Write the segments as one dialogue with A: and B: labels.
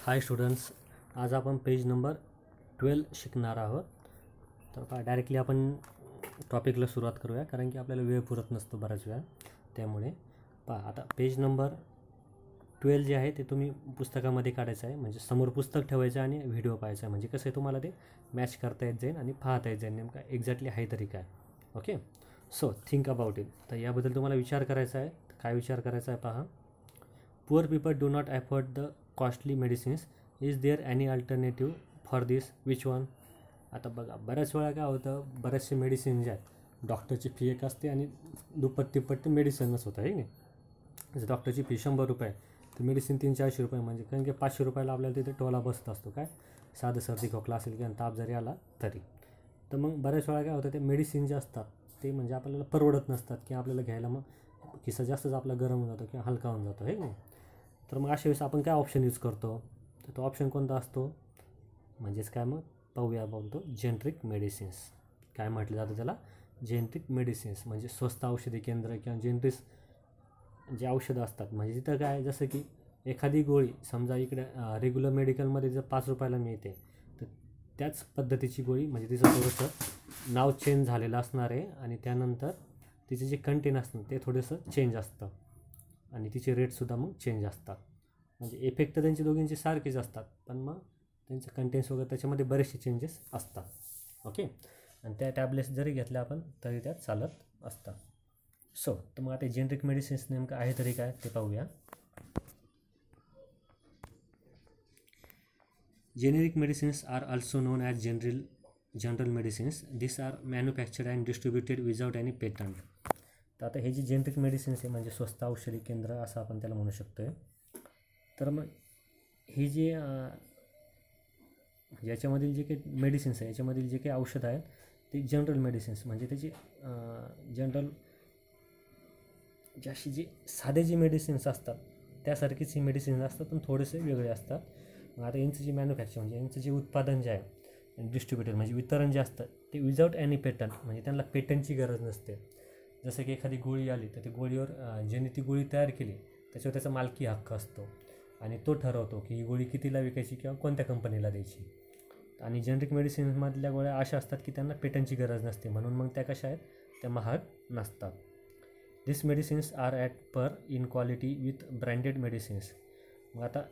A: हाय students, आज आपण page number 12 शिकणार आहोत. तर पहा डायरेक्टली आपण टॉपिकला सुरुवात करूया, कारण की आपल्याला वेळ पुरत नसतो बऱ्याच वेळा. त्यामुळे पहा आता पेज नंबर 12 जे आहे ते तुम्ही पुस्तकामध्ये काढायचं आहे, म्हणजे समोर पुस्तक ठेवायचं आणि व्हिडिओ पाहायचा आहे. म्हणजे कसं आहे, तुम्हाला ते मॅच करता येत जाईल आणि पाहता येत जाईल नेमका एक्झॅक्टली आहे तरी काय. Okay, so think about it. तर याबद्दल तुम्हाला विचार करायचा आहे. काय विचार करायचा आहे पहा. Poor people do not afford the costly medicines. Is there any alternative for this, which one? आता बघा, बऱ्याच वेळा काय होतं, बरेचसे मेडिसिन जे आहेत डॉक्टरची फी एक असते आणि दुप्पट तिप्पट मेडिसिनच होतं आहे की नाही. जसं डॉक्टरची फी 100 रुपये, तर मेडिसिन 300-400 रुपये, म्हणजे कारण की 500 रुपयाला आपल्याला तिथे टोला बसत असतो. काय साधं सर्दी खोकला असेल किंवा ताप जरी आला तरी. तर मग बऱ्याच वेळा काय होतं, ते मेडिसिन जे असतात ते म्हणजे आपल्याला परवडत नसतात, की आपल्याला घ्यायला मग खिसा जास्तच आपला गरम होऊन जातो किंवा हलका होऊन जातो, हे नाही. तर मग अशा वेळेस आपण काय ऑप्शन यूज करतो, तर तो ऑप्शन कोणता असतो, म्हणजेच काय, मग पाहूया. बोलतो जेनरिक मेडिसिन्स. काय म्हटलं जातं त्याला? Generic medicines. म्हणजे स्वस्त औषधी केंद्र किंवा जेनरिक जे औषधं असतात. म्हणजे तिथं काय, जसं की एखादी गोळी समजा इकडे रेग्युलर मेडिकलमध्ये जर 5 रुपयाला मिळते, तर त्याच पद्धतीची गोळी, म्हणजे तिचं थोडंसं नाव चेंज झालेलं असणार आहे आणि त्यानंतर तिचे जे कंटेन असतं ते थोडंसं चेंज असतं आणि तिचे रेटसुद्धा मग चेंज असतात. म्हणजे इफेक्ट तर त्यांचे दोघींचे सारखेच असतात, पण मग त्यांचे कंटेंट्स वगैरे त्याच्यामध्ये बरेचसे चेंजेस असतात. ओके, आणि त्या टॅबलेट्स जरी घेतल्या आपण तरी त्यात चालत असतात. सो तर मग आता जेनरिक मेडिसिन्स नेमकं आहे तरी काय ते पाहूया. Generic medicines are also known as general medicines. This are manufactured and distributed without any patent. तर आता हे जे जेनरिक मेडिसिन्स आहे, म्हणजे स्वस्त औषधी केंद्र असं आपण त्याला म्हणू शकतो आहे. तर मग ही जे याच्यामधील जे काही मेडिसिन्स आहे, याच्यामधील जे काही औषधं आहेत ते जनरल मेडिसिन्स, म्हणजे त्याची जनरल अशी जे साधे जे मेडिसिन्स असतात त्यासारखीच ही मेडिसिन्स असतात, पण थोडेसे वेगळे असतात. मग आता यांचं जे मॅन्युफॅक्चर, म्हणजे यांचं जे उत्पादन जे आहे, डिस्ट्रीब्युटेड म्हणजे वितरण जे असतं ते विदाउट एनी पेटंट, म्हणजे त्यांना पेटंटची गरज नसते. जसं की एखादी गोळी आली तर त्या गोळीवर ज्याने ती गोळी तयार केली त्याच्यावर त्याचा मालकी हक्क असतो आणि तो ठरवतो की ही गोळी कितीला विकायची किंवा कोणत्या कंपनीला द्यायची. आणि जेनरिक मेडिसिन्समधल्या गोळ्या अशा असतात की त्यांना पेटंटची गरज नसते, म्हणून मग त्या कशा आहेत, त्या महाग नसतात. This medicines are at par in quality with branded medicines. मग आता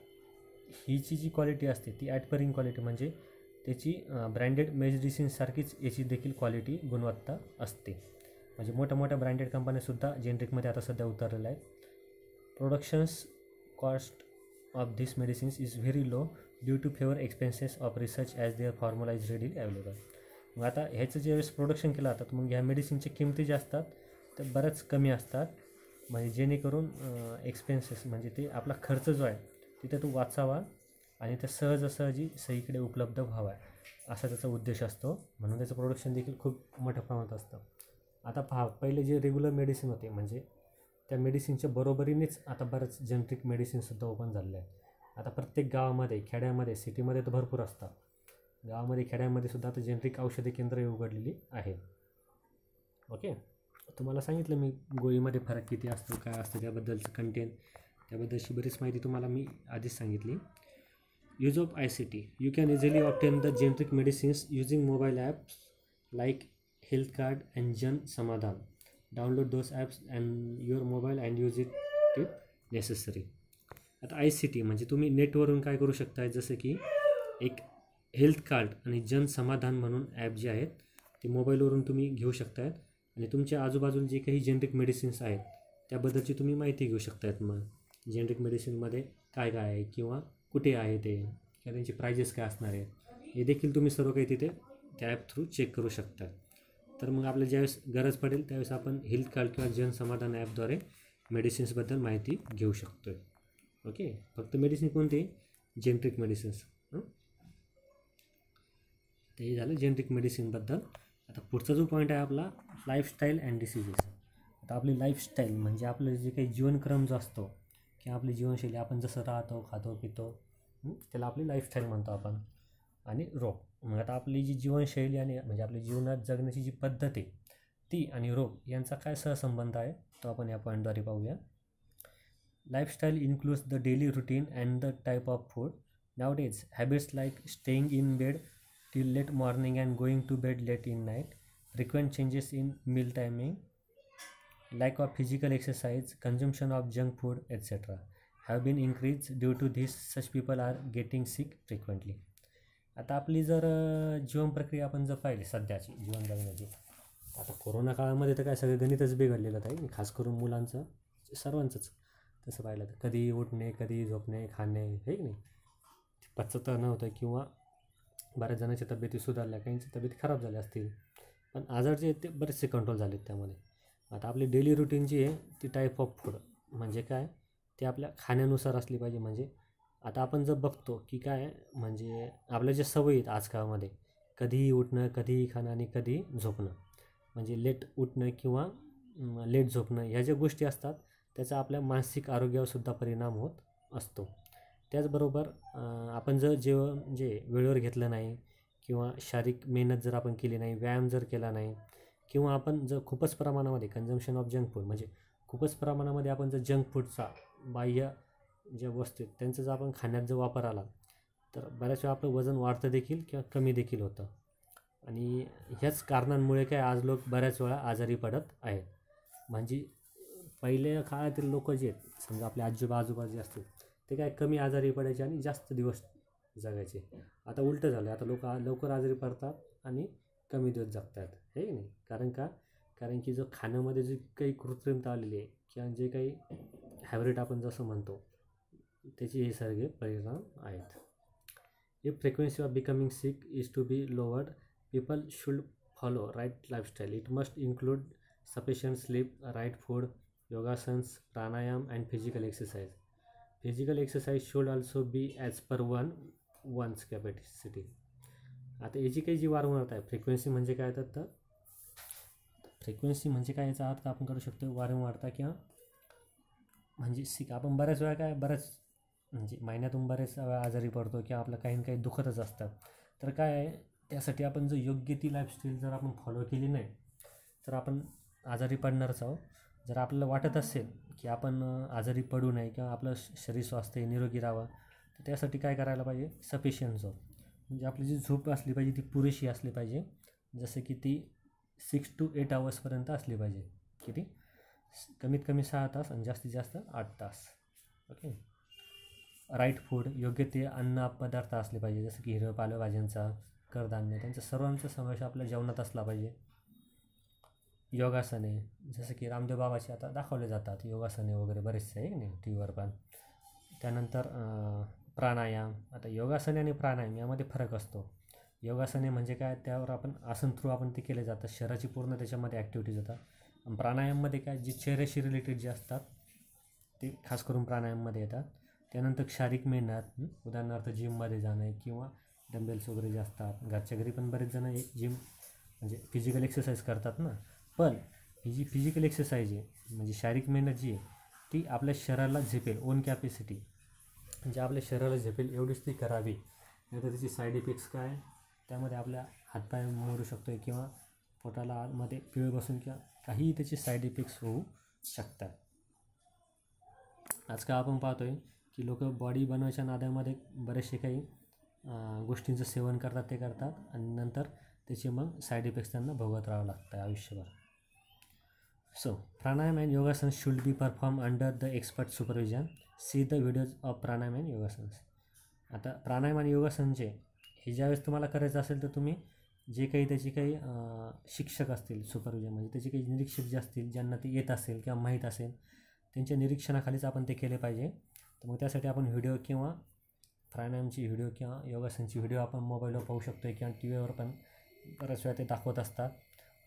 A: हीची जी क्वालिटी असते ती ॲट पर इन क्वालिटी, म्हणजे त्याची ब्रँडेड मेडिसिन्ससारखीच याची देखील क्वालिटी, गुणवत्ता असते. म्हणजे मोठ्या ब्रँडेड कंपन्यासुद्धा जेनरिकमध्ये आता सध्या उतरलेल्या आहेत. Productions cost of this medicines is very low due to fewer expenses of research as their formula is readily available. मग आता ह्याचं ज्यावेळेस प्रोडक्शन केलं जातं, मग ह्या मेडिसिनच्या किमती ज्या असतात त्या बऱ्याच कमी असतात, म्हणजे जेणेकरून एक्सपेन्सेस, म्हणजे ते आपला खर्च जो आहे तिथे तो वाचावा आणि त्या सहजासहजी सगळीकडे उपलब्ध व्हावा, असा त्याचा उद्देश असतो. म्हणून त्याचं प्रोडक्शन देखील खूप मोठ्या प्रमाणात असतं. आता पहा, पहिले जे रेग्युलर मेडिसिन होते, म्हणजे त्या मेडिसिनच्या बरोबरीनेच आता बरेच जेनरिक मेडिसिनसुद्धा ओपन झालेले आहे. आता प्रत्येक गावामध्ये, खेड्यामध्ये, सिटीमध्ये तर भरपूर असतात. गावामध्ये, खेड्यामध्ये सुद्धा आता जेनरिक औषधी केंद्रे उघडलेली आहे. ओके, तुम्हाला सांगितलं मी गोळीमध्ये फरक किती असतो, काय असतं, त्याबद्दलचं कंटेंट, त्याबद्दलची बरीच माहिती तुम्हाला मी आधीच सांगितली. Use of ICT. You can easily obtain the generic medicines using mobile apps like health card and जन समाधान. Download those apps and your mobile and use it if necessary. आता ICT म्हणजे तुम्ही नेटवरून काय करू शकता, जसं की एक हेल्थ कार्ड आणि जन समाधान म्हणून ॲप जे आहेत ते मोबाईलवरून तुम्ही घेऊ शकतायत आणि तुमच्या आजूबाजूला जे काही जेनरिक मेडिसिन्स आहेत त्याबद्दलची तुम्ही माहिती घेऊ शकतायत. मग जेनरिक मेडिसिनमध्ये काय काय आहे किंवा कुठे आहे ते, किंवा त्यांची प्राइजेस काय असणार आहे, हे देखील तुम्ही सर्व काही तिथे त्या ॲप थ्रू चेक करू शकता. तर मग आपल्याला ज्यावेळेस गरज पडेल त्यावेळेस आपण हेल्थ कार्ड किंवा जन समाधान ॲपद्वारे मेडिसिन्सबद्दल माहिती घेऊ शकतो आहे. ओके, फक्त मेडिसिन कोणती? Generic medicines. ते झालं जेनरिक मेडिसिनबद्दल. आता पुढचा जो पॉईंट आहे आपला, लाईफस्टाईल अँड डिसिजेस. आता आपली लाईफस्टाईल म्हणजे आपलं जे काही जीवनक्रम जो असतो किंवा आपली जीवनशैली, आपण जसं राहतो, खातो, पितो, त्याला आपली लाईफस्टाईल म्हणतो आपण. आणि रोग, मग आता आपली जी जीवनशैली आणि म्हणजे आपली जीवनात जगण्याची जी पद्धत आहे ती आणि रोग यांचा काय सहसंबंध आहे तो आपण या पॉईंटद्वारे पाहूया. Lifestyle includes the daily routine and the type of food Nowadays, habits like staying in bed till late morning and going to bed late in night, frequent changes in meal timing, lack of physical exercise, consumption of junk food, etc. have been increased. Due to this, such people are getting sick frequently. आता आपली जर जीवन प्रक्रिया आपण जर पाहिली सध्याची जीवन जगण्याची, आता कोरोना काळामध्ये तर काय सगळं गणितच बिघडलेलं आहे, खास करून मुलांचं सर्वांचंच. तसं पाहिलं तर कधी उठणे, कधी झोपणे, खाणे, हे की नाही, पचतं नव्हतं किंवा बऱ्याच जणांच्या तब्येती सुधारल्या, काहींची तब्येत खराब झाल्या असतील, पण आजार जे आहेत ते बरेचसे कंट्रोल झाले आहेत त्यामध्ये. आता आपली डेली रुटीन जी आहे ती टाईप ऑफ फूड म्हणजे काय, ते आपल्या खाण्यानुसार असली पाहिजे. म्हणजे आता आपण जर बघतो की काय, म्हणजे आपल्या ज्या सवयी आहेत आजकालमध्ये, कधीही उठणं, कधीही खाणं आणि कधी झोपणं, म्हणजे लेट उठणं किंवा लेट झोपणं, ह्या ज्या गोष्टी असतात त्याचा आपल्या मानसिक आरोग्यावर सुद्धा परिणाम होत असतो. त्याचबरोबर आपण जर जेवण जे वेळेवर घेतलं नाही किंवा शारीरिक मेहनत जर आपण केली नाही, व्यायाम जर केला नाही, किंवा आपण जर खूपच प्रमाणामध्ये कन्झम्पशन ऑफ जंक फूड म्हणजे खूपच प्रमाणामध्ये आपण जर जंक फूडचा बाह्य ज्या वस्तू आहेत त्यांचा जर आपण खाण्यात जर वापर आला तर बऱ्याच वेळा आपलं वजन वाढतं देखील किंवा कमी देखील होतं. आणि ह्याच कारणांमुळे काय आज लोक बऱ्याच वेळा आजारी पडत आहेत. म्हणजे पहिल्या काळातील लोक जे आहेत, समजा आपले आजोबा जे असतील ते काय कमी आजारी पडायचे आणि जास्त दिवस जगायचे. आता उलटं झालं, आता लोक लवकर आजारी पडतात आणि कमी दिवस जगतात, हे की नाही. कारण की जो खाण्यामध्ये जी काही कृत्रिमता आलेली आहे किंवा जे काही हॅबिट आपण जसं म्हणतो त्याचे हे सगळे परिणाम आहेत. If frequency of becoming sick is to be lowered, people should follow right lifestyle. It must include sufficient sleep, right food, yogasanas, pranayama and physical exercise. Physical exercise should also be as per one's capacity. आता याची काही जी वारंवारता आहे, frequency म्हणजे काय, तर frequency म्हणजे काय, याचा अर्थ आपण करू शकतो वारंवारता किंवा म्हणजे आपण बऱ्याच वेळा म्हणजे महिन्यातून बरेच वेळा आजारी पडतो किंवा आपलं काही ना काही दुखतच असतात. तर काय आहे, त्यासाठी आपण जर योग्य ती लाईफस्टाईल जर आपण फॉलो केली नाही तर आपण आजारी पडणारच आहोत. जर आपल्याला वाटत असेल की आपण आजारी पडू नये किंवा आपलं शरीर स्वास्थ्य निरोगी राहावं, तर त्यासाठी काय करायला पाहिजे, सफिशियंट झोप. म्हणजे आपली जी झोप असली पाहिजे ती पुरेशी असली पाहिजे, जसं की ती 6 to 8 आवर्सपर्यंत असली पाहिजे. किती, कमीत कमी 6 तास आणि जास्तीत जास्त 8 तास. ओके. राईट फूड, योग्य ते अन्न पदार्थ असले पाहिजे, जसं की हिरव्या पालेभाज्यांचा, कडधान्य, त्यांचा सर्वांचा समावेश आपल्या जेवणात असला पाहिजे. योगासने, जसं की रामदेव बाबाचे आता दाखवले जातात योगासने वगैरे बरेचसे, आहे की नाही, टी व्हीवर पण. त्यानंतर प्राणायाम. आता योगासने आणि प्राणायाम यामध्ये फरक असतो. योगासने म्हणजे काय, त्यावर आपण आसन थ्रू आपण ते केले जातात, शरीराची पूर्ण त्याच्यामध्ये ॲक्टिव्हिटीज होतात. आणि प्राणायाममध्ये काय, जे चेहऱ्याशी रिलेटेड जे असतात ते खास करून प्राणायाममध्ये येतात. त्यानंतर शारीरिक मेहनत, उदाहरणार्थ जिममध्ये जाणं किंवा डंबेल्स वगैरे जे असतात, घरच्या घरी पण बरेच जण जिम म्हणजे फिजिकल एक्सरसाइज करतात ना. पण ही जी फिजिकल एक्सरसाइज आहे म्हणजे शारीरिक मेहनत जी आहे ती आपल्या शरीराला झेपेल, ओन कॅपॅसिटी म्हणजे आपल्या शरीराला झेपेल एवढीच ती करावी. नाही तर त्याची साईड इफेक्ट्स काय, त्यामध्ये आपल्या हातपाय मोडू शकतो किंवा पोटाला आतमध्ये पिळ बसून किंवा काहीही त्याचे साईड इफेक्ट्स होऊ शकतात. आजकाल आपण पाहतो आहे की लोक बॉडी बनवायच्या नादामध्ये बरेचसे काही गोष्टींचं सेवन करतात, ते करतात आणि नंतर त्याचे मग साईड इफेक्ट्स त्यांना भोगत राहावं लागतं आयुष्यभर. So pranayama and yogasana should be perform under the expert supervision. See the videos of pranayama and yogasanas. आता प्राणायाम आणि योगासनचे हे ज्यावेळेस तुम्हाला करायचं असेल तर तुम्ही जे काही त्याचे काही शिक्षक असतील, सुपरविजन म्हणजे त्याचे काही निरीक्षक जे असतील, ज्यांना ते येत असेल किंवा माहीत असेल, त्यांच्या निरीक्षणाखालीच आपण ते केले पाहिजे. तर मग त्यासाठी आपण व्हिडिओ किंवा प्राणायामची व्हिडिओ किंवा योगासनची व्हिडिओ आपण मोबाईलवर पाहू शकतो किंवा टी व्हीवर पण बऱ्याच वेळा ते दाखवत असतात.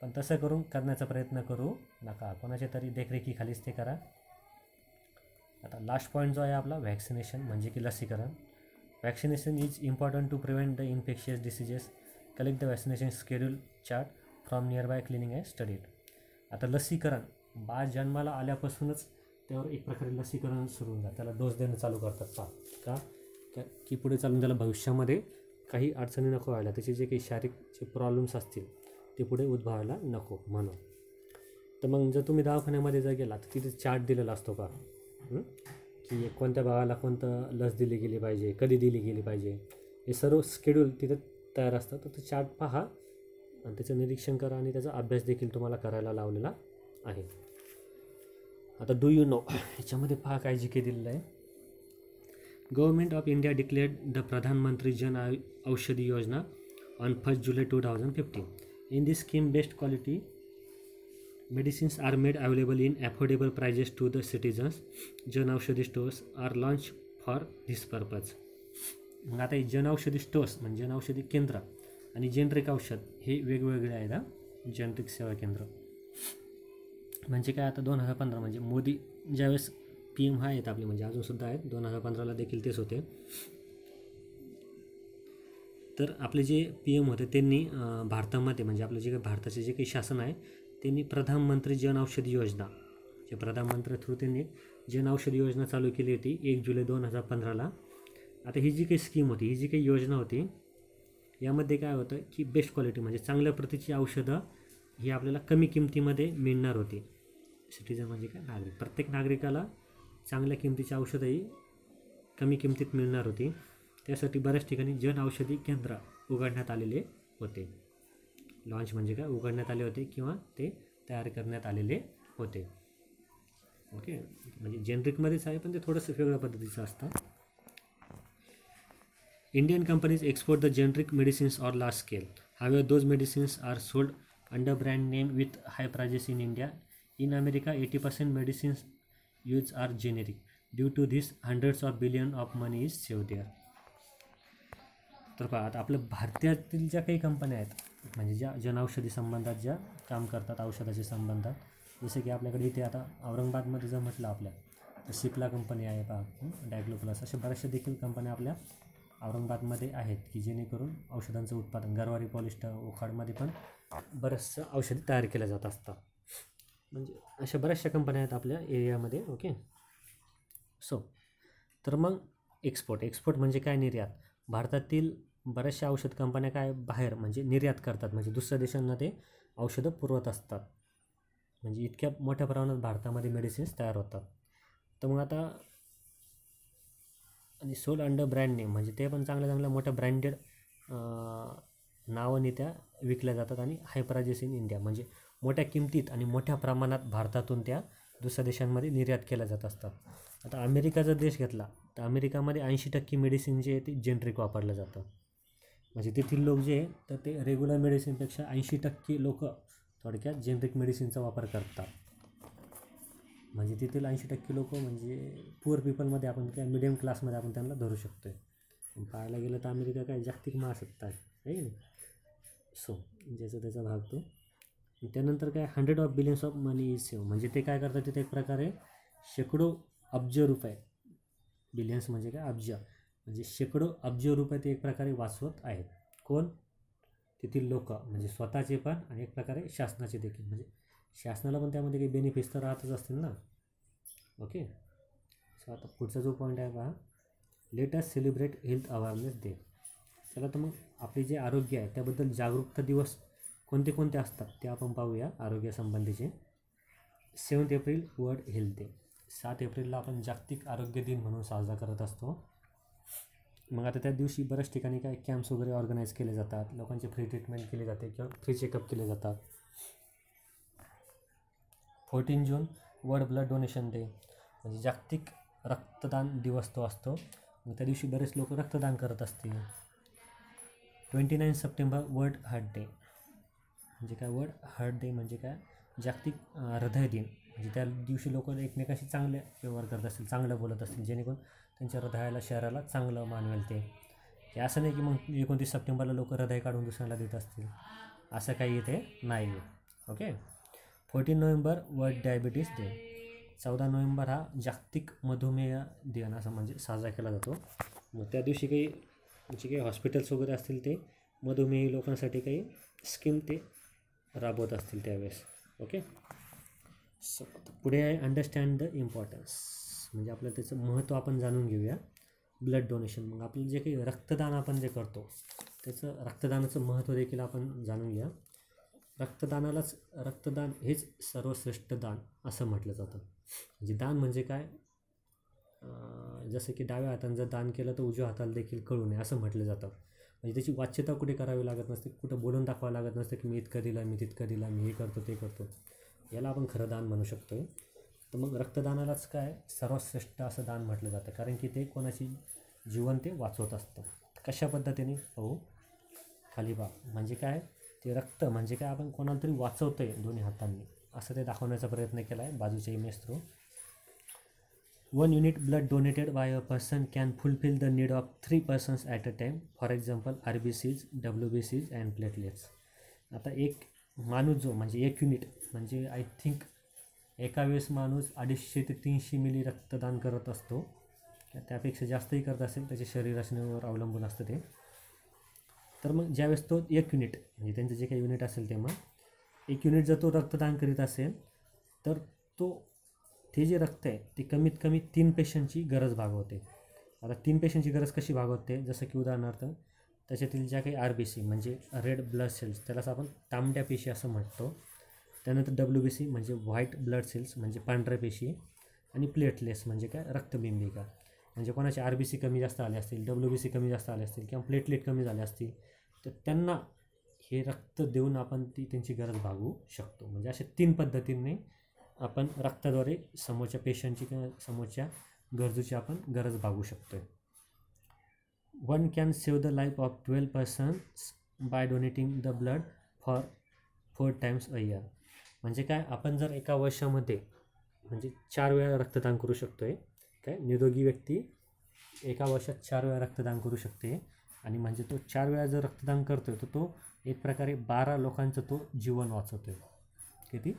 A: पण तसं करून करण्याचा प्रयत्न करू नका, कोणाच्या तरी देखरेखीखालीच ते करा. आता लास्ट पॉईंट जो आहे आपला व्हॅक्सिनेशन म्हणजे की लसीकरण. Vaccination is important to prevent the infectious diseases. Collect the vaccination schedule chart from near by clinic and studied. आता लसीकरण बाळ जन्माला आल्यापासूनच त्यावर एक प्रकारे लसीकरण सुरू होऊन जातं, त्याला डोस देणं चालू करतात. का की पुढे चालून त्याला भविष्यामध्ये काही अडचणी नको व्हायला, त्याचे जे काही शारीरिक जे प्रॉब्लेम्स असतील ते पुढे उद्भवायला नको म्हणून. तर मग जर तुम्ही दवाखान्यामध्ये जर गेला तर तिथे चार्ट दिलेला असतो का की कोणत्या भागाला कोणतं लस दिली गेली पाहिजे, कधी दिली गेली पाहिजे, हे सर्व शेड्यूल तिथे तयार असतं. तर तो चार्ट पहा आणि त्याचं निरीक्षण करा आणि त्याचा अभ्यास देखील तुम्हाला करायला लावलेला आहे. आता डू यू नो ह्याच्यामध्ये पहा काय जी के दिलेलं आहे. Government of India declared the प्रधानमंत्री जन औषधी योजना on 1 July 2015. In this scheme, best quality medicines are made available in affordable prices to the citizens. Jan Aushadhi stores are launch for this purpose. मग आता हे जन औषधी स्टोर्स म्हणजे जन औषधी केंद्र आणि जेनरिक औषध हे वेगवेगळे आहेत. जेनरिक सेवा केंद्र म्हणजे काय, आता 2015 म्हणजे मोदी ज्यावेळेस PM हा आहेत आपले, म्हणजे अजूनसुद्धा आहेत, 2015ला देखील तेच होते. तर आपले जे PM होते त्यांनी भारतामध्ये म्हणजे आपलं जे काही भारताचे जे काही शासन आहे त्यांनी प्रधानमंत्री जन औषधी योजना, जे प्रधानमंत्री थ्रू त्यांनी जन औषधी योजना चालू केली होती 1 जुलै 2015ला. आता ही जी काही स्कीम होती, ही जी काही योजना होती, यामध्ये काय होतं की बेस्ट क्वालिटी म्हणजे चांगल्या प्रतीची औषधं ही आपल्याला कमी किमतीमध्ये मिळणार होती. सिटीजन म्हणजे काय, नागरिक, प्रत्येक नागरिकाला चांगल्या किमतीची औषधंही कमी किमतीत मिळणार होती. त्यासाठी बऱ्याच ठिकाणी जन औषधी केंद्र उघडण्यात आलेले होते. लॉन्च म्हणजे काय, उघडण्यात आले होते किंवा ते तयार करण्यात आलेले होते. ओके, म्हणजे जेनरिकमध्येच आहे पण ते थोडंसं वेगळ्या पद्धतीचं असतं. Indian companies export the generic medicines on large scale. However, those medicines are sold under brand name with high prices in India. In America, 80% medicines used are generic. Due to this, hundreds of billions of money is saved there. तर पहा आता आपल्या भारतातील ज्या काही कंपन्या आहेत म्हणजे ज्या जनऔषधी संबंधात ज्या काम करतात औषधाच्या संबंधात, जसं की आपल्याकडे इथे आता औरंगाबादमध्ये जर म्हटलं आपल्या तर सिप्ला कंपनी आहे पहा, डायग्लो प्लस, अशा बऱ्याचशा देखील कंपन्या आपल्या औरंगाबादमध्ये आहेत की जेणेकरून औषधांचं उत्पादन, गरवारी पॉलिस्टर, ओखाडमध्ये पण बऱ्याचशा औषधी तयार केल्या जात असतात. म्हणजे अशा बऱ्याचशा कंपन्या आहेत आपल्या एरियामध्ये. ओके, सो तर मग एक्सपोर्ट म्हणजे काय, निर्यात. भारतातील बऱ्याचशा औषध कंपन्या काय बाहेर म्हणजे निर्यात करतात, म्हणजे दुसऱ्या देशांना ते औषधं पुरवत असतात. म्हणजे इतक्या मोठ्या प्रमाणात भारतामध्ये मेडिसिन्स तयार होतात. तर मग आता आणि सोल्ड अंडर ब्रँड नेम म्हणजे ते पण चांगल्या मोठ्या ब्रँडेड नावाने त्या विकल्या जातात आणि हाय प्राइजेस इन इंडिया म्हणजे मोठ्या किमतीत आणि मोठ्या प्रमाणात भारतातून त्या दुसऱ्या देशांमध्ये निर्यात केल्या जात असतात. आता अमेरिका जर देश घेतला तर अमेरिकामध्ये 80% मेडिसिन जे आहे ते जेनरिक वापरलं जातं. म्हणजे तेथील लोक जे आहे तर ते रेग्युलर मेडिसिनपेक्षा 80% लोक थोडक्यात जेनरिक मेडिसिनचा वापर करतात. म्हणजे तेथील 80% लोक म्हणजे पुअर पीपलमध्ये आपण काय मिडियम क्लासमध्ये आपण त्यांना धरू शकतो आहे. पाहायला गेलं तर अमेरिका काय जागतिक महासत्ता आहे की नाही. सो ज्याचा त्याचा भाग तो. त्यानंतर काय 100 billions of money is save म्हणजे ते काय करतात तिथे एक प्रकारे शेकडो अब्ज रुपये, बिलियन्स म्हणजे काय अब्ज, म्हणजे शेकडो अब्ज रुपये ते एक प्रकारे वाचवत आहेत. कोण, तेथील लोक म्हणजे स्वतःचे पण आणि एक प्रकारे शासनाचे देखील, म्हणजे शासनाला पण त्यामध्ये काही बेनिफिट्स तर राहतच असतील ना. ओके, सो आता पुढचा जो पॉईंट आहे पहा, let us celebrate health awareness day. चला तर मग आपले जे आरोग्य आहे त्याबद्दल जागरूकता दिवस कोणते कोणते असतात ते आपण पाहूया आरोग्यासंबंधीचे. 7 एप्रिल वर्ल्ड हेल्थ डे, 7 एप्रिलला आपण जागतिक आरोग्य दिन म्हणून साजरा करत असतो. मग आता त्या दिवशी बऱ्याच ठिकाणी काय कॅम्प्स वगैरे ऑर्गनाईज केले जातात, लोकांची फ्री ट्रीटमेंट केली जाते किंवा फ्री चेकअप केले जातात. 14 June world blood donation day म्हणजे जागतिक रक्तदान दिवस तो असतो. मग त्या दिवशी बरेच लोक रक्तदान करत असतील. 29 सप्टेंबर वर्ल्ड हार्ट डे म्हणजे काय, वर्ल्ड हार्ट डे म्हणजे काय जागतिक हृदय दिन. म्हणजे त्या दिवशी लोक एकमेकाशी चांगले व्यवहार करत असतील, चांगलं बोलत असतील जेणेकरून त्यांच्या हृदयाला शरीराला चांगलं मान मिळते. हे असं नाही की मग 29 सप्टेंबरला लोक हृदय काढून दुसऱ्याला देत असतील, असं काही इथे नाही. Okay, 14 November world diabetes day, 14 November हा जागतिक मधुमेह दिन असं म्हणजे साजरा केला जातो. मग त्या दिवशी काही म्हणजे काही हॉस्पिटल्स वगैरे असतील ते मधुमेही लोकांसाठी काही स्कीम ते राबवत असतील त्यावेळेस. ओके, सो पुढे आहे अंडरस्टँड द इम्पॉर्टन्स म्हणजे आपल्याला त्याचं महत्त्व आपण जाणून घेऊया. ब्लड डोनेशन मग आपलं जे काही रक्तदान आपण जे करतो त्याचं रक्तदानाचं महत्त्व देखील आपण जाणून घ्या. रक्तदान हेच सर्वश्रेष्ठ दान असं म्हटलं जातं. म्हणजे दान म्हणजे काय, जसं की डाव्या हाताने जर दान केलं तर उजव्या हाताला देखील कळू नये असं म्हटलं जातं. म्हणजे त्याची वाच्यता कुठे करावी लागत नसते, कुठं बोलून दाखवावं लागत नसतं की मी इतकं दिलं, मी तितकं दिलं, मी हे करतो ते करतो. याला आपण खरं दान म्हणू शकतो आहे. तर मग रक्तदानालाच काय सर्वात श्रेष्ठ असं दान म्हटलं जातं, कारण की ते कोणाची जीवन ते वाचवत असतं. कशा पद्धतीने पाहू, खाली पहा. म्हणजे काय, ते रक्त म्हणजे काय, आपण कोणाला तरी वाचवतो आहे दोन्ही हातांनी, असं ते दाखवण्याचा प्रयत्न केला आहे बाजूच्या image through. 1 unit blood donated by a person can fulfill the need of 3 persons at a time. For example, RBCs, WBCs and platelets. आता एक माणूस जो म्हणजे 1 युनिट म्हणजे आय थिंक एका वेळेस माणूस 250 ते 300 मिली रक्तदान करत असतो, त्यापेक्षा जास्तही करत असेल, त्याच्या शरीर रचनेवर अवलंबून असतं ते. तर मग ज्यावेळेस तो 1 युनिट म्हणजे त्यांचं जे काही युनिट असेल ते मग 1 युनिट जर तो रक्तदान करीत असेल तर ते जे रक्त आहे ते कमीत कमी 3 पेशंटची गरज भागवते. आता 3 पेशंटची गरज कशी भागवते, जसं की उदाहरणार्थ त्याच्यातील ज्या काही RBC म्हणजे रेड ब्लड सेल्स, त्यालाच आपण तांबड्या पेशी असं म्हणतो. त्यानंतर WBC म्हणजे व्हाईट ब्लड सेल्स म्हणजे पांढऱ्या पेशी, आणि प्लेटलेट्स म्हणजे काय, रक्तबिंबिका. म्हणजे कोणाचे RBC कमी जास्त आले असतील, WBC कमी जास्त आले असतील किंवा प्लेटलेट कमी झाले असतील, तर त्यांना हे रक्त देऊन आपण त्यांची गरज भागवू शकतो. म्हणजे अशा 3 पद्धतीने आपण रक्ताद्वारे समोरच्या पेशंटची किंवा समोरच्या गरजूची आपण गरज भागवू शकतो. 1 can save the life of 12 persons by donating the blood for 4 times a year. म्हणजे काय, आपण जर एका वर्षामध्ये म्हणजे 4 वेळा रक्तदान करू शकतो आहे. काय, निरोगी व्यक्ती एका वर्षात 4 वेळा रक्तदान करू शकते. आणि म्हणजे तो 4 वेळा जर रक्तदान करतो आहे तर तो एक प्रकारे 12 लोकांचं तो जीवन वाचवतो आहे. किती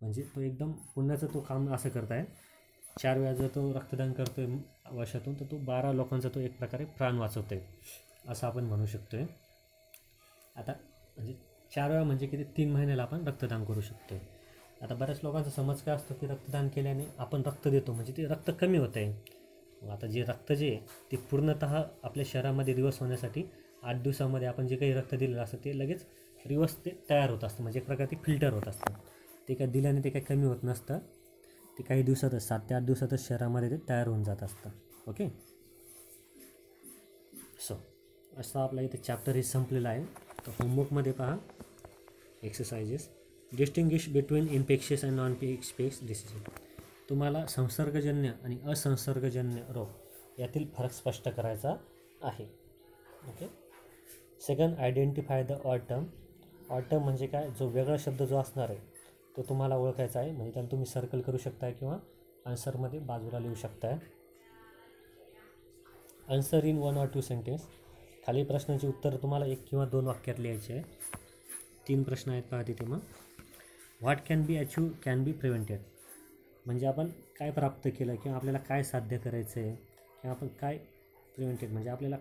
A: म्हणजे तो एकदम पुण्याचं तो काम असं करत आहे. 4 वेळा जर तो रक्तदान करतो आहे वर्षातून, तर तो 12 लोकांचा तो एक प्रकारे प्राण वाचवतो आहे असं आपण म्हणू शकतो आहे. आता म्हणजे 4 वेळा म्हणजे किती, 3 महिन्याला आपण रक्तदान करू शकतो आहे. आता बऱ्याच लोकांचा समज काय असतो की रक्तदान केल्याने आपण रक्त देतो म्हणजे ते रक्त कमी होतं आहे. आता जे रक्त जे ते पूर्णतः आपल्या शरीरामध्ये रिवर्स होण्यासाठी 8 दिवसामध्ये आपण जे काही रक्त दिलेलं असतं ते लगेच रिवर्स ते तयार होत असतं, म्हणजे एक प्रकारे ते फिल्टर होत असतं. ते काय दिल्याने ते काही कमी होत नसतं, ते काही दिवसातच 7 ते 8 दिवसातच शरीरामध्ये ते तयार होऊन जात असतं. ओके, सो असं आपला इथे चॅप्टर हे संपलेलं आहे. तर होमवर्कमध्ये पहा exercises. Distinguish between infectious and non infectious disease. तुम्हाला संसर्गजन्य आणि असंसर्गजन्य रोग यातील फरक स्पष्ट करायचा आहे. Okay. Second, identify the odd term. Odd term म्हणजे काय, जो वेगळा शब्द जो असणार आहे तो तुम्हाला ओळखायचा आहे. म्हणजे त्याला तुम्ही सर्कल करू शकताय किंवा आन्सरमध्ये बाजूला लिहू शकताय. Answer in 1 or 2 sentence. खाली प्रश्नाची उत्तर तुम्हाला 1 किंवा 2 वाक्यात लिहायचे आहे. 3 प्रश्न आहेत पहा तिथे. मग what can be achieve can be prevented. म्हणजे आपण काय प्राप्त केलं किंवा आपल्याला काय साध्य करायचं आहे किंवा आपण काय प्रिव्हेंटेड म्हणजे आपल्याला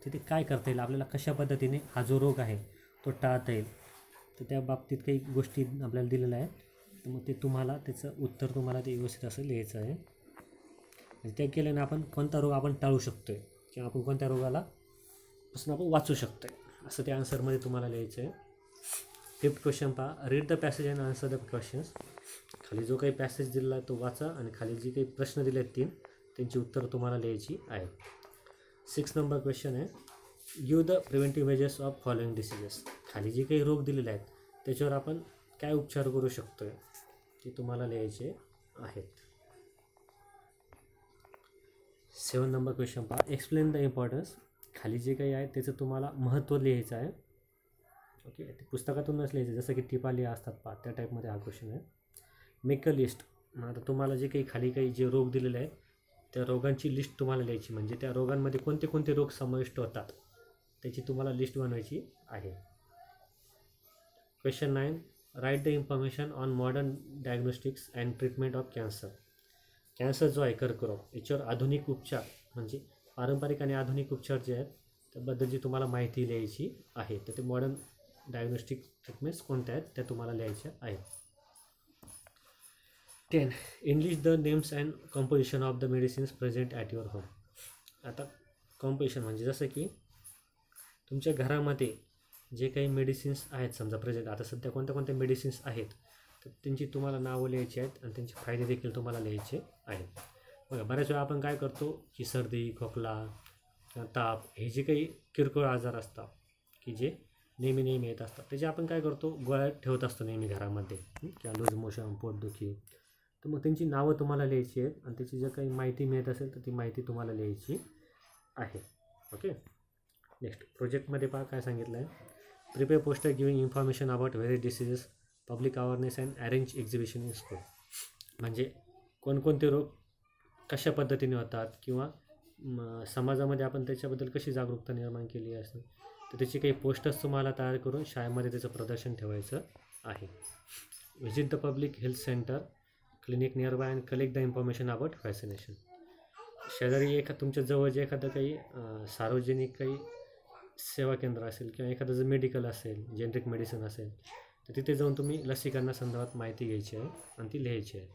A: तिथे काय करता येईल, आपल्याला कशा पद्धतीने हा जो रोग आहे तो टाळता येईल. तर त्या बाबतीत काही गोष्टी आपल्याला दिलेल्या आहेत. तर मग ते तुम्हाला त्याचं उत्तर तुम्हाला ते व्यवस्थित असं लिहायचं आहे. म्हणजे ते केल्याने आपण कोणता रोग आपण टाळू शकतो आहे किंवा आपण कोणत्या रोगाला पासून आपण वाचू शकतो आहे असं त्या आन्सरमध्ये तुम्हाला लिहायचं आहे. 5th क्वेश्चन पहा. Read the passage and answer the questions. खाली जो काही पॅसेज दिलेला आहे तो वाचा आणि खाली जे काही प्रश्न दिले आहेत 3 त्यांची उत्तरं तुम्हाला लिहायची आहेत. 6 नंबर क्वेश्चन आहे. Give the preventive measures of following diseases. खाली जे काही रोग दिलेले आहेत त्याच्यावर आपण काय उपचार करू शकतो आहे ते तुम्हाला लिहायचे आहेत. 7 नंबर क्वेश्चन पहा. Explain the importance. खाली जे काही आहे त्याचं तुम्हाला महत्त्व लिहायचं आहे. ओके, ते पुस्तकातूनच लिहायचं, जसं की टिपा लिहा असतात पहा त्या टाईपमध्ये हा क्वेश्चन आहे. Make a list. आता तुम्हाला जे काही खाली काही जे रोग दिलेले आहेत त्या रोगांची लिस्ट तुम्हाला लिहायची. म्हणजे त्या रोगांमध्ये कोणते कोणते रोग समाविष्ट होतात त्याची तुम्हाला लिस्ट बनवायची आहे. Question 9. Write the information on modern diagnostics and treatment of cancer. Cancer जो आहे कर्करोग याच्यावर आधुनिक उपचार म्हणजे पारंपरिक आणि आधुनिक उपचार जे आहेत त्याबद्दलची तुम्हाला माहिती लिहायची आहे. तर ते मॉडर्न डायग्नोस्टिक ट्रीटमेंट्स कोणत्या आहेत त्या तुम्हाला लिहायच्या आहेत. 10. English the names and composition of the medicines present at your home. आता कॉम्पोजिशन म्हणजे जसं की तुमच्या घरामध्ये जे काही मेडिसिन्स आहेत समजा प्रेझेंट, आता सध्या कोणत्या कोणत्या मेडिसिन्स आहेत तर त्यांची तुम्हाला नावं लिहायची आहेत आणि त्यांचे फायदे देखील तुम्हाला लिहायचे आहेत. बघा बऱ्याच वेळा आपण काय करतो की सर्दी खोकला किंवा ताप हे जे काही किरकोळ आजार असतात की जे नेहमी येत असतात त्याचे आपण काय करतो गोळ्या ठेवत असतो नेहमी घरामध्ये किंवा लूज मोशन पोटदुखी. तर मग त्यांची नावं तुम्हाला लिहायची आहेत आणि त्याची जर काही माहिती मिळत असेल तर ती माहिती तुम्हाला लिहायची आहे. ओके. नेक्स्ट प्रोजेक्टमध्ये पहा काय सांगितलं आहे. Prepare poster giving information about various diseases public awareness and arrange exhibition in school. म्हणजे कोणकोणते रोग कशा पद्धतीने होतात किंवा समाजामध्ये आपण त्याच्याबद्दल कशी जागरूकता निर्माण केली असते तर त्याची काही पोस्टर्स तुम्हाला तयार करून शाळेमध्ये त्याचं प्रदर्शन ठेवायचं आहे. Visit the public health centre clinic near by and collect the information about vaccination. शेजारी तुमच्या जवळ जे एखादं काही सार्वजनिक काही सेवा केंद्र असेल किंवा एखादं जर मेडिकल असेल जेनरिक मेडिसिन असेल तर तिथे जाऊन तुम्ही लसीकरणासंदर्भात माहिती घ्यायची आहे आणि ती लिहायची आहे.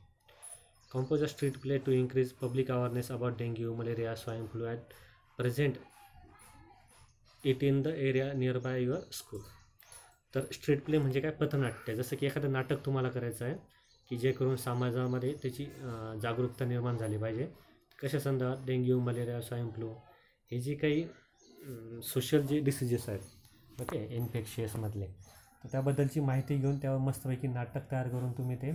A: Compose a street play to increase public awareness about dengue malaria swine flu at present it in the area near by your school. तर स्ट्रीट प्ले म्हणजे काय पथनाट्य. जसं की एखादं नाटक तुम्हाला करायचं आहे की जे करून समाजामध्ये त्याची जागरूकता निर्माण झाली पाहिजे. कशा संदर्भात डेंग्यू मलेरिया स्वाईन फ्लू हे जे काही सोशल जे डिसिजेस आहेत ओके इन्फेक्शियसमधले तर त्याबद्दलची माहिती घेऊन त्यावर मस्तपैकी नाटक तयार करून तुम्ही ते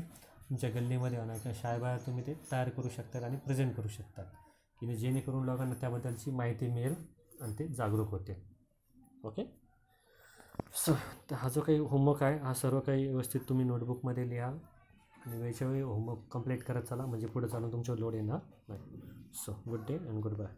A: तुमच्या गल्लीमध्ये म्हणा किंवा शाळेबाहेर तुम्ही ते तयार करू शकतात आणि प्रेझेंट करू शकतात की जेणेकरून लोकांना त्याबद्दलची माहिती मिळेल आणि ते जागरूक होते. ओके. सो हा जो काही होमवर्क आहे हा सर्व काही व्यवस्थित तुम्ही नोटबुकमध्ये लिहा आणि वेळच्या वेळी होमवर्क कंप्लीट करत चला म्हणजे पुढे चालून तुमच्यावर लोड येणार नाही. So good day and good bye.